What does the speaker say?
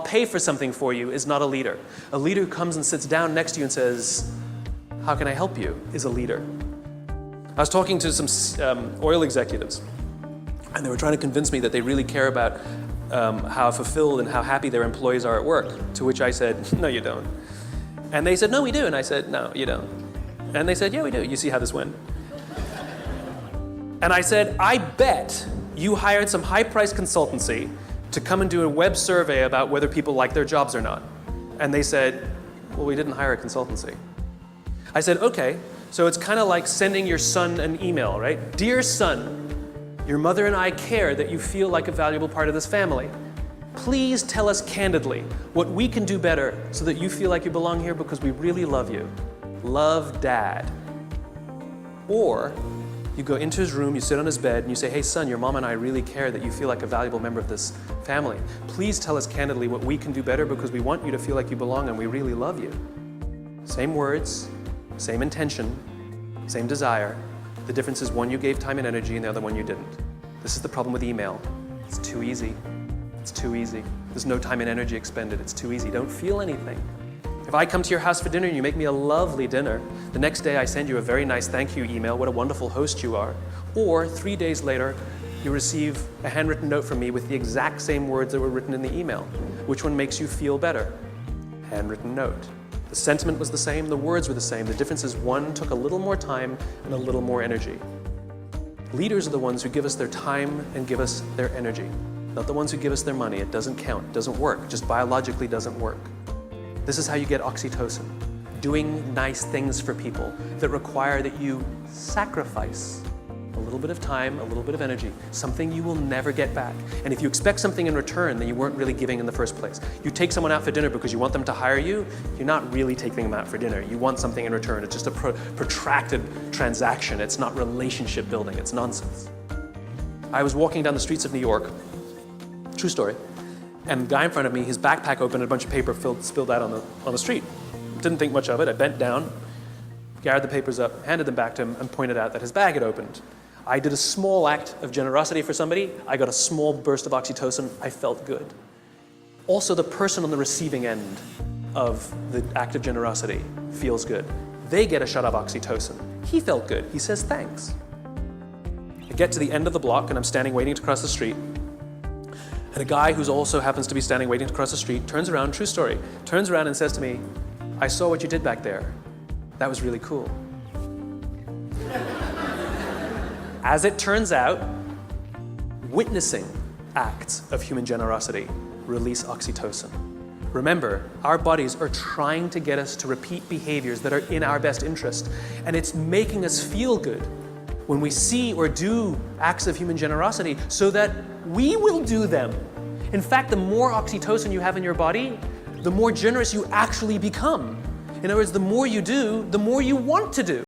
pay for something for you is not a leader. A leader who comes and sits down next to you and says, how can I help you, is a leader. I was talking to some oil executives, and they were trying to convince me that they really care about how fulfilled and how happy their employees are at work, to which I said, no, you don't. And they said, no, we do. And I said, no, you don't. And they said, yeah, we do. You see how this went. And I said, I bet you hired some high-priced consultancy to come and do a web survey about whether people like their jobs or not. And they said, well, we didn't hire a consultancy. I said, okay, so it's kind of like sending your son an email, right? Dear son, your mother and I care that you feel like a valuable part of this family. Please tell us candidly what we can do better so that you feel like you belong here because we really love you. Love, Dad. Or you go into his room, you sit on his bed, and you say, hey son, your mom and I really care that you feel like a valuable member of this family. Please tell us candidly what we can do better because we want you to feel like you belong and we really love you. Same words, same intention, same desire. The difference is one you gave time and energy and the other one you didn't. This is the problem with email. It's too easy. It's too easy. There's no time and energy expended. It's too easy. Don't feel anything. If I come to your house for dinner and you make me a lovely dinner, the next day I send you a very nice thank you email, what a wonderful host you are. Or 3 days later, you receive a handwritten note from me with the exact same words that were written in the email. Which one makes you feel better? Handwritten note. The sentiment was the same, the words were the same. The difference is one took a little more time and a little more energy. Leaders are the ones who give us their time and give us their energy, not the ones who give us their money. It doesn't count, it doesn't work, it just biologically doesn't work. This is how you get oxytocin, doing nice things for people that require that you sacrifice a little bit of time, a little bit of energy, something you will never get back. And if you expect something in return, then you weren't really giving in the first place. You take someone out for dinner because you want them to hire you, you're not really taking them out for dinner. You want something in return. It's just a protracted transaction. It's not relationship building. It's nonsense. I was walking down the streets of New York, true story, and the guy in front of me, his backpack opened and a bunch of paper spilled out on the street. Didn't think much of it. I bent down, gathered the papers up, handed them back to him, and pointed out that his bag had opened. I did a small act of generosity for somebody. I got a small burst of oxytocin. I felt good. Also, the person on the receiving end of the act of generosity feels good. They get a shot of oxytocin. He felt good. He says thanks. I get to the end of the block and I'm standing waiting to cross the street. And a guy who also happens to be standing waiting to cross the street turns around, true story, turns around and says to me, I saw what you did back there. That was really cool. As it turns out, witnessing acts of human generosity release oxytocin. Remember, our bodies are trying to get us to repeat behaviors that are in our best interest, and it's making us feel good when we see or do acts of human generosity so that we will do them. In fact, the more oxytocin you have in your body, the more generous you actually become. In other words, the more you do, the more you want to do.